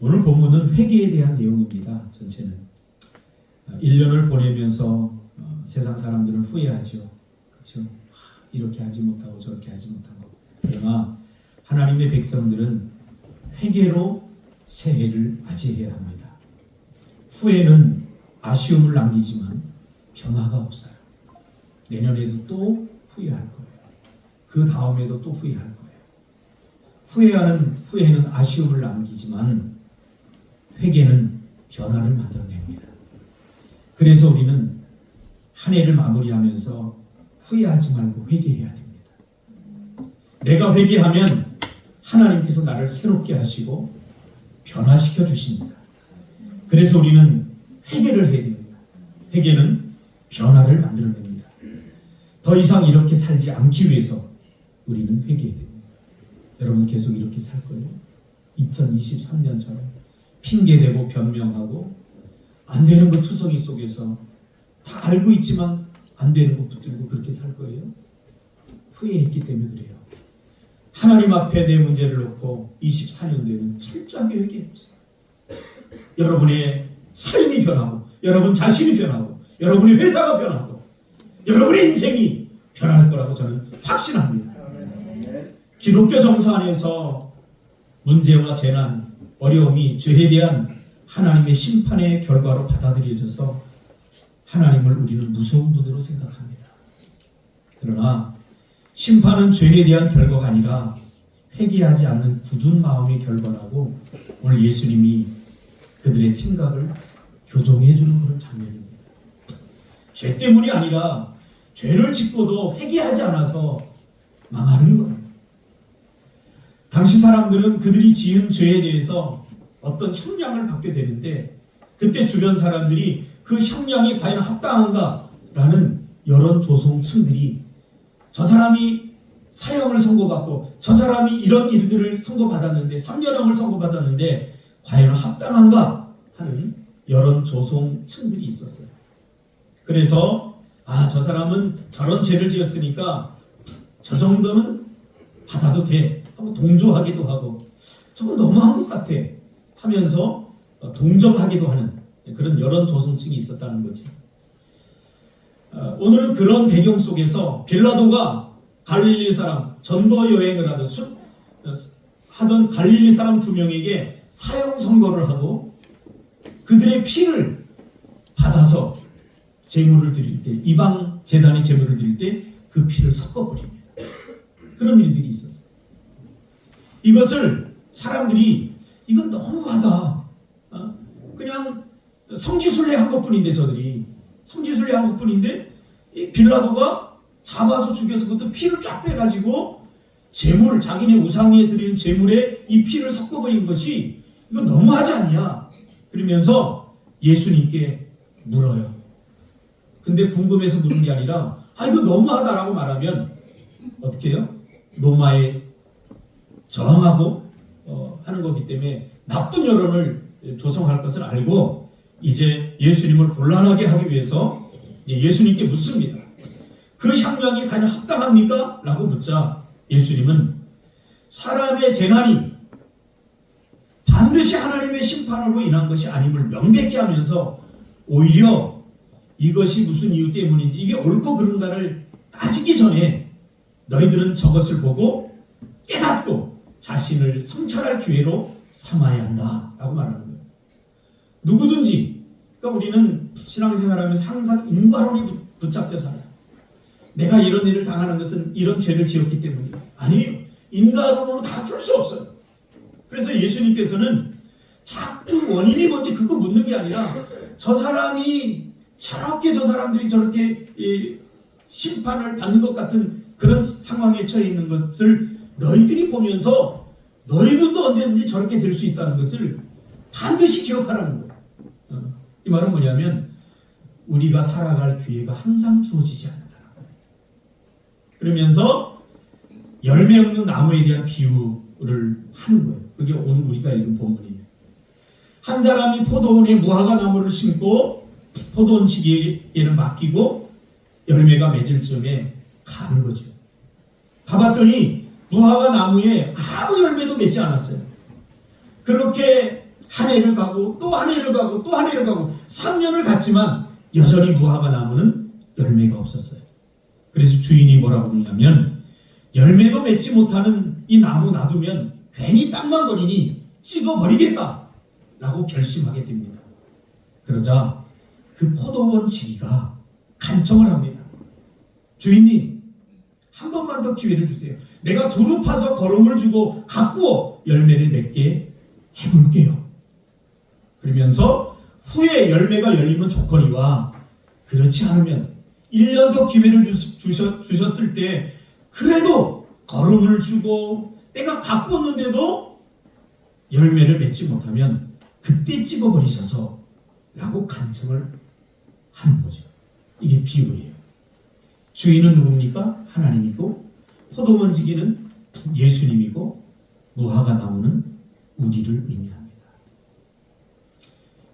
오늘 본문은 회개에 대한 내용입니다. 전체는 1년을 보내면서 세상 사람들은 후회하죠. 그렇죠? 이렇게 하지 못하고 저렇게 하지 못한 것. 그러나 하나님의 백성들은 회개로 새해를 맞이해야 합니다. 후회는 아쉬움을 남기지만 변화가 없어요. 내년에도 또 후회할 거예요. 그 다음에도 또 후회할 거예요. 후회는 아쉬움을 남기지만 회개는 변화를 만들어냅니다. 그래서 우리는 한 해를 마무리하면서 후회하지 말고 회개해야 됩니다. 내가 회개하면 하나님께서 나를 새롭게 하시고 변화시켜 주십니다. 그래서 우리는 회개를 해야 됩니다. 회개는 변화를 만들어냅니다. 더 이상 이렇게 살지 않기 위해서 우리는 회개해야 됩니다. 여러분 계속 이렇게 살 거예요? 2023년처럼 핑계대고 변명하고 안 되는 것 투성이 속에서 다 알고 있지만 안 되는 것 붙들고 그렇게 살 거예요? 후회했기 때문에 그래요. 하나님 앞에 내 문제를 놓고 24년도에는 철저하게 회개해보세요. 여러분의 삶이 변하고 여러분 자신이 변하고 여러분의 회사가 변하고 여러분의 인생이 변할 거라고 저는 확신합니다. 기독교 정서 안에서 문제와 재난, 어려움이 죄에 대한 하나님의 심판의 결과로 받아들여져서 하나님을 우리는 무서운 분으로 생각합니다. 그러나 심판은 죄에 대한 결과가 아니라 회개하지 않는 굳은 마음의 결과라고 오늘 예수님이 그들의 생각을 교정해 주는 그런 장면입니다. 죄 때문이 아니라 죄를 짓고도 회개하지 않아서 망하는 거예요. 당시 사람들은 그들이 지은 죄에 대해서 어떤 형량을 받게 되는데 그때 주변 사람들이 그 형량이 과연 합당한가라는 여론 조성층들이 저 사람이 사형을 선고받고 저 사람이 이런 일들을 선고받았는데 3년형을 선고받았는데 과연 합당한가 하는 여론 조성층들이 있었어요. 그래서 저 사람은 저런 죄를 지었으니까 저 정도는 받아도 돼 하고 동조하기도 하고 저건 너무한 것 같아 하면서 동정하기도 하는 그런 여론 조성층이 있었다는 거지. 오늘은 그런 배경 속에서 빌라도가 갈릴리 사람 전도 여행을 하던 갈릴리 사람 2명에게 사형 선고를 하고 그들의 피를 받아서 제물을 드릴 때 이방 제단의 제물을 드릴 때 그 피를 섞어버립니다. 그런 일들이 있었어요. 이것을 사람들이 이건 너무하다. 그냥 성지순례한 것뿐인데 저들이 성지순례한 것뿐인데 이 빌라도가 잡아서 죽여서 그것도 피를 쫙 빼가지고 제물 자기네 우상에 드리는 제물에 이 피를 섞어버린 것이 이거 너무하지 않냐? 그러면서 예수님께 물어요. 근데 궁금해서 묻는 게 아니라 이거 너무하다라고 말하면 어떻게 해요? 로마에 저항하고 하는 거기 때문에 나쁜 여론을 조성할 것을 알고 이제 예수님을 곤란하게 하기 위해서 예수님께 묻습니다. 그 형량이 과연 합당합니까? 라고 묻자 예수님은 사람의 재난이 반드시 하나님의 심판으로 인한 것이 아님을 명백히 하면서 오히려 이것이 무슨 이유 때문인지 이게 옳고 그른가를 따지기 전에 너희들은 저것을 보고 깨닫고 자신을 성찰할 기회로 삼아야 한다 라고 말하는 거예요. 누구든지 그러니까 우리는 신앙생활하면서 항상 인과론이 붙잡혀 살아요. 내가 이런 일을 당하는 것은 이런 죄를 지었기 때문이다. 아니에요. 인과론으로 다 풀 수 없어요. 그래서 예수님께서는 자꾸 원인이 뭔지 그거 묻는 게 아니라 저 사람이 저렇게 저 사람들이 저렇게 심판을 받는 것 같은 그런 상황에 처해 있는 것을 너희들이 보면서 너희들도 언제든지 저렇게 될 수 있다는 것을 반드시 기억하라는 거예요. 이 말은 뭐냐면 우리가 살아갈 기회가 항상 주어지지 않는다는 거예요. 그러면서 열매 없는 나무에 대한 비유를 하는 거예요. 그게 오늘 우리가 읽은 본문이에요. 한 사람이 포도원에 무화과 나무를 심고 포도원 시기에는 맡기고 열매가 맺을 즈음에 가는 거죠. 가봤더니 무화과 나무에 아무 열매도 맺지 않았어요. 그렇게 한 해를 가고 또 한 해를 가고 또 한 해를 가고 3년을 갔지만 여전히 무화과 나무는 열매가 없었어요. 그래서 주인이 뭐라고 그러냐면 열매도 맺지 못하는 이 나무 놔두면 괜히 땅만 버리니 찍어버리겠다 라고 결심하게 됩니다. 그러자 그 포도원 지기가 간청을 합니다. 주인님, 한 번만 더 기회를 주세요. 내가 두루 파서 거름을 주고 가꾸어 열매를 맺게 해볼게요. 그러면서 후에 열매가 열리면 좋거니와 그렇지 않으면 1년 더 기회를 주셨을 때 그래도 거름을 주고 내가 가꾸었는데도 열매를 맺지 못하면 그때 찍어버리셔서 라고 간청을 하는 거죠. 이게 비유예요. 주인은 누굽니까? 하나님이고 포도원 지기는 예수님이고 무화과 나무는 우리를 의미합니다.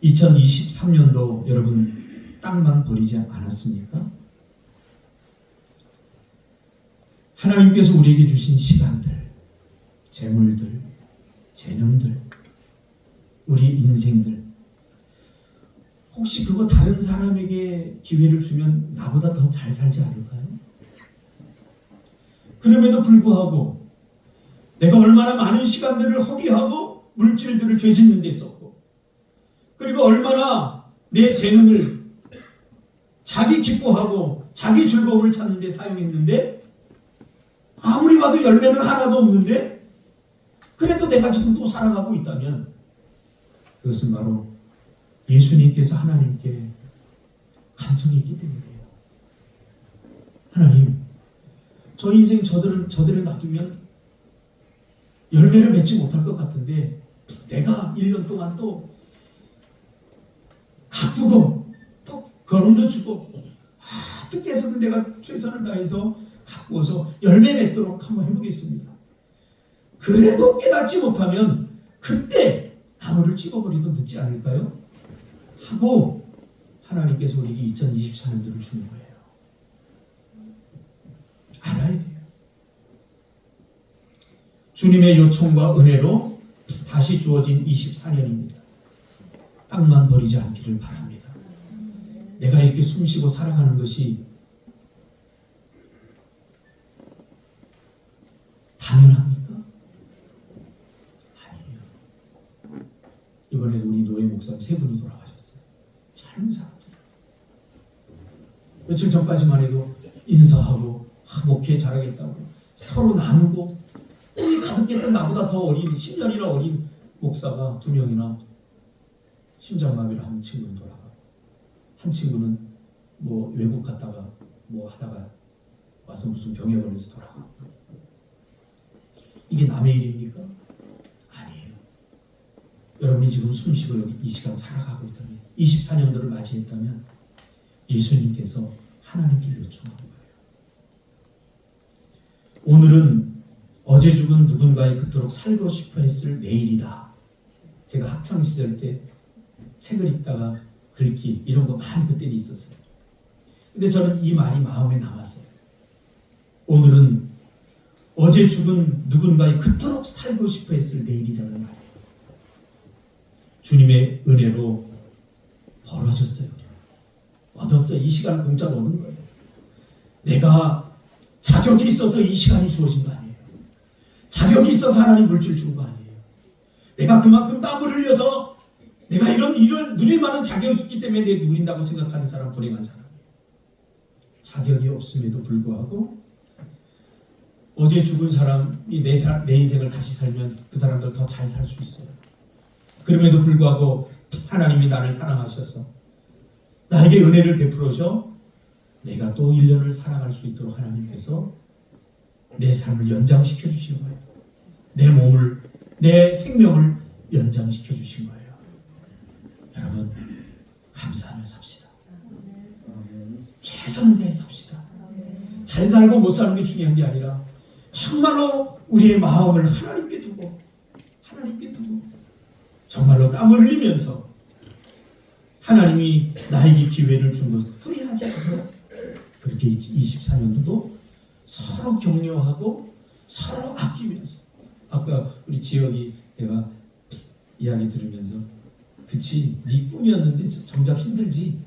2023년도 여러분 땅만 버리지 않았습니까? 하나님께서 우리에게 주신 시간들, 재물들, 재능들, 우리 인생들 혹시 그거 다른 사람에게 기회를 주면 나보다 더 잘 살지 않을까요? 그럼에도 불구하고 내가 얼마나 많은 시간들을 허비하고 물질들을 죄짓는 데 썼고 그리고 얼마나 내 재능을 자기 기뻐하고 자기 즐거움을 찾는 데 사용했는데 아무리 봐도 열매는 하나도 없는데 그래도 내가 지금 또 살아가고 있다면 그것은 바로 예수님께서 하나님께 간청이 있기 때문이에요. 하나님, 저 인생 저들을 놔두면 열매를 맺지 못할 것 같은데 내가 1년 동안 또 가꾸고 또 거름도 주고 뜻께서는 내가 최선을 다해서 가꾸어서 열매 맺도록 한번 해보겠습니다. 그래도 깨닫지 못하면 그때 나무를 찍어버리도 늦지 않을까요? 하고 하나님께서 우리에게 2024년도를 주는 거예요. 알아야 돼요. 주님의 요청과 은혜로 다시 주어진 24년입니다. 땅만 버리지 않기를 바랍니다. 내가 이렇게 숨쉬고 살아가는 것이 당연합니까? 아니에요. 이번에도 우리 노예 목사님 3분이 돌아가셨어요. 젊은 사람들. 며칠 전까지만 해도 인사하고 목회 잘하겠다고 서로 나누고 꿈이 가득했던 나보다 더 어린 10년이나 어린 목사가 2명이나 심장마비를 한 친구는 돌아가고 한 친구는 뭐 외국 갔다가 뭐 하다가 와서 무슨 병에 걸려서 돌아가고 이게 남의 일입니까? 아니에요. 여러분이 지금 숨쉬고 여기 이 시간 살아가고 있다면 24년도를 맞이했다면 예수님께서 하나님께 요청한 거예요. 오늘은 어제 죽은 누군가의 그토록 살고 싶어 했을 내일이다. 제가 학창시절 때 책을 읽다가 글귀 이런 거 많이 그때는 있었어요. 근데 저는 이 말이 마음에 남았어요. 오늘은 어제 죽은 누군가의 그토록 살고 싶어 했을 내일이라는 말이에요. 주님의 은혜로 벌어졌어요. 얻었어요. 이 시간 공짜로 얻은 거예요. 내가 자격이 있어서 이 시간이 주어진 거 아니에요. 자격이 있어서 하나님 물질 준 거 아니에요. 내가 그만큼 땀을 흘려서 내가 이런 누릴 만한 자격이 있기 때문에 내가 누린다고 생각하는 사람 불행한 사람이에요. 자격이 없음에도 불구하고 어제 죽은 사람이 내 인생을 다시 살면 그 사람들 더 잘 살 수 있어요. 그럼에도 불구하고 하나님이 나를 사랑하셔서 나에게 은혜를 베풀어서 내가 또 1년을 살아갈 수 있도록 하나님께서 내 삶을 연장시켜 주신 거예요. 내 몸을, 내 생명을 연장시켜 주신 거예요. 여러분 감사하며 삽시다. 최선을 다해 삽시다. 잘 살고 못 사는 게 중요한 게 아니라 정말로 우리의 마음을 하나님께 두고 정말로 땀을 흘리면서 하나님이 나에게 기회를 준 것을 후회하지 않고 그렇게 24년도도 서로 격려하고 서로 아끼면서 아까 우리 지역이 내가 이야기 들으면서 그치 네 꿈이었는데 정작 힘들지.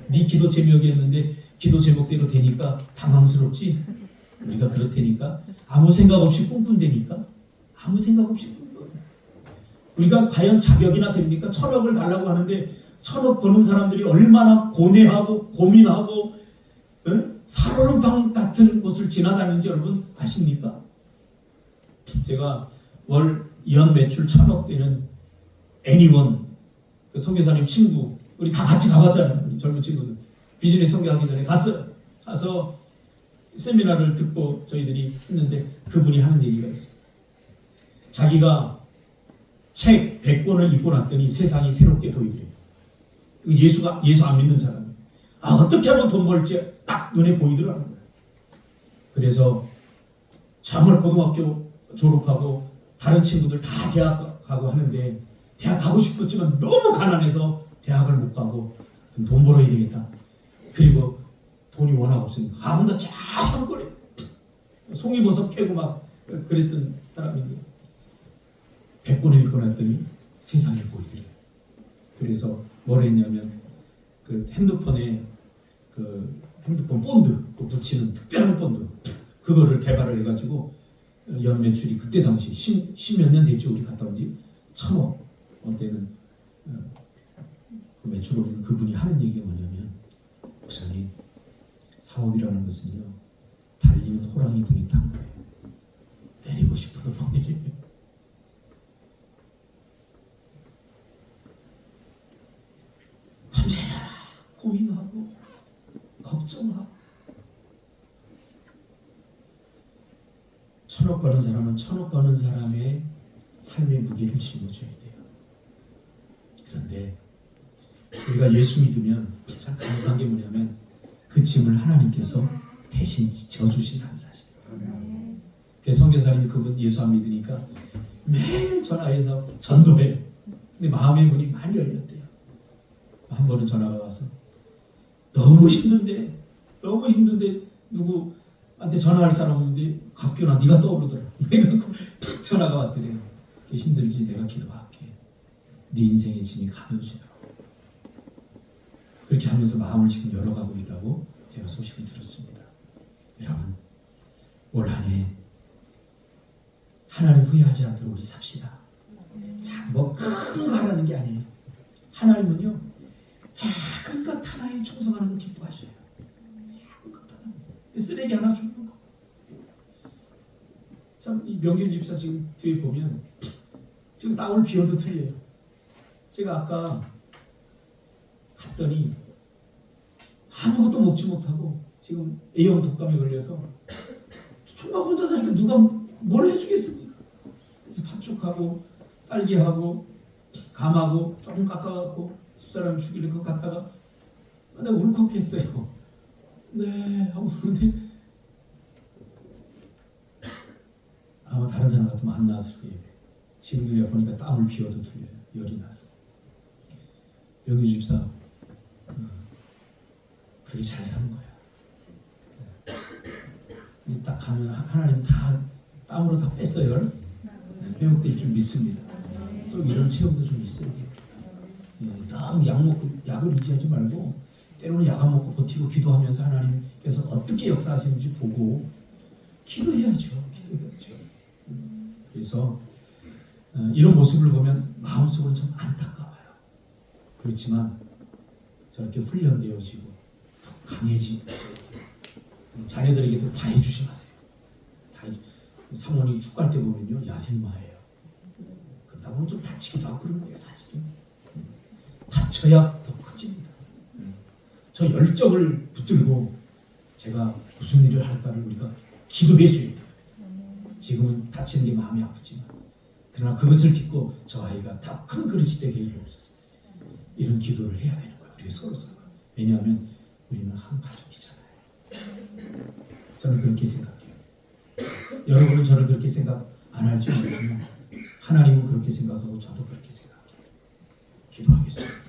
네 기도 제목이었는데 기도 제목대로 되니까 당황스럽지. 우리가 그렇다니까 아무 생각 없이 꿈꾼다니까 아무 생각 없이 꿈꿔. 우리가 과연 자격이나 됩니까? 1,000억을 달라고 하는데 1,000억 버는 사람들이 얼마나 고뇌하고 고민하고 살얼음방 같은 곳을 지나다니는지 여러분 아십니까? 제가 월 연 매출 1,000억 되는 애니원 그 선교사님 친구 우리 다 같이 가봤잖아요. 우리 젊은 친구들 비즈니스 선교하기 전에 가서 세미나를 듣고 저희들이 했는데 그분이 하는 얘기가 있어요. 자기가 책 100권을 읽고 났더니 세상이 새롭게 보이더래요. 예수 안 믿는 사람이 어떻게 하면 돈 벌지 딱 눈에 보이더라는 거예요. 그래서 정말 고등학교 졸업하고 다른 친구들 다 대학 가고 하는데 대학 가고 싶었지만 너무 가난해서 대학을 못 가고 돈 벌어야 되겠다. 그리고 돈이 워낙 없으니까 가본다 자산거리 송이버섯 캐고 막 그랬던 사람인데 100권을 읽고 났더니 세상이 보이더래요. 그래서 뭘 했냐면 그 핸드폰에 그 핸드폰 본드 그 붙이는 특별한 본드 그거를 개발을 해가지고 연 매출이 그때 당시 10몇 년 됐죠. 우리 갔다 온 지 1,000억 원대는 그 매출 올리는 그분이 하는 얘기가 뭐냐면 목사님 사업이라는 것은요 달리는 호랑이 등에 탄 거예요. 내리고 싶어도 못 내려요. 밤새라 고민하고 걱정하고 1,000억 버는 사람은 1,000억 버는 사람의 삶의 무게를 짊어져야 돼요. 그런데 우리가 예수 믿으면 참 감사한 게 뭐냐면 그 짐을 하나님께서 대신 져주신다는 사실. 그 선교사님이 그분 예수 안 믿으니까 매일 전화해서 전도해요. 근데 마음의 문이 많이 열렸대요. 한 번은 전화가 와서 너무 힘든데 누구한테 전화할 사람 없는데 갑규나 네가 떠오르더라. 그래갖고 전화가 왔더래요. 힘들지 내가 기도할게. 네 인생의 짐이 가벼워지더라고. 그렇게 하면서 마음을 지금 열어가고 있다고 제가 소식을 들었습니다. 여러분 올 한 해 하나님 후회하지 않도록 우리 삽시다. 자, 뭐 큰 거 하라는 게 아니에요. 하나님은요 작은 것 하나에 충성하는 걸 기뻐하셔요. 작은 것 하나. 쓰레기 하나 주는 거. 참 이 명균 집사 지금 뒤에 보면 지금 땅을 비워도 틀려요. 제가 아까 갔더니 아무것도 먹지 못하고 지금 A형 독감에 걸려서 총각 혼자 사니까 누가 뭘 해주겠습니까? 그래서 팥죽하고 딸기하고 감하고 조금 깎아갖고 집사람 죽이는 것 갖다가 내가 울컥했어요. 네 하고 그러는데 아마 다른 사람 같으면 안 나왔을 거예요. 지금 내가 보니까 땀을 비워도 틀려요. 열이 나서. 여기 집사 그게 잘 사는 거야. 딱 가면 하나님 다 땀으로 다 뺐어요. 회복될 줄 믿습니다. 또 이런 체험도 좀 있어야 돼요. 너무 약 먹고 약을 의지하지 말고 때로는 약 안 먹고 버티고 기도하면서 하나님께서 어떻게 역사하시는지 보고 기도해야죠. 그래서 이런 모습을 보면 마음속으로 좀 안타까워요. 그렇지만 저렇게 훈련되어지고 더 강해지고 자녀들에게도 다 해주지 마세요. 사모님 축구할 때 보면요 야생마예요. 그러다 보면 좀 다치기도 하고 그런 거예요. 사실은 다쳐야 더 커집니다. 저 열정을 붙들고 제가 무슨 일을 할까를 우리가 기도해 줘야 돼요. 지금은 다치는 게 마음이 아프지만 그러나 그것을 딛고 저 아이가 다 큰 그릇이 되게 해주옵소서. 이런 기도를 해야 되는 거예요. 우리 서로. 왜냐하면 우리는 한 가족이잖아요. 저는 그렇게 생각해요. 여러분은 저를 그렇게 생각 안 할지 모르지만 하나님은 그렇게 생각하고 저도 그렇게 생각해요. 기도하겠습니다.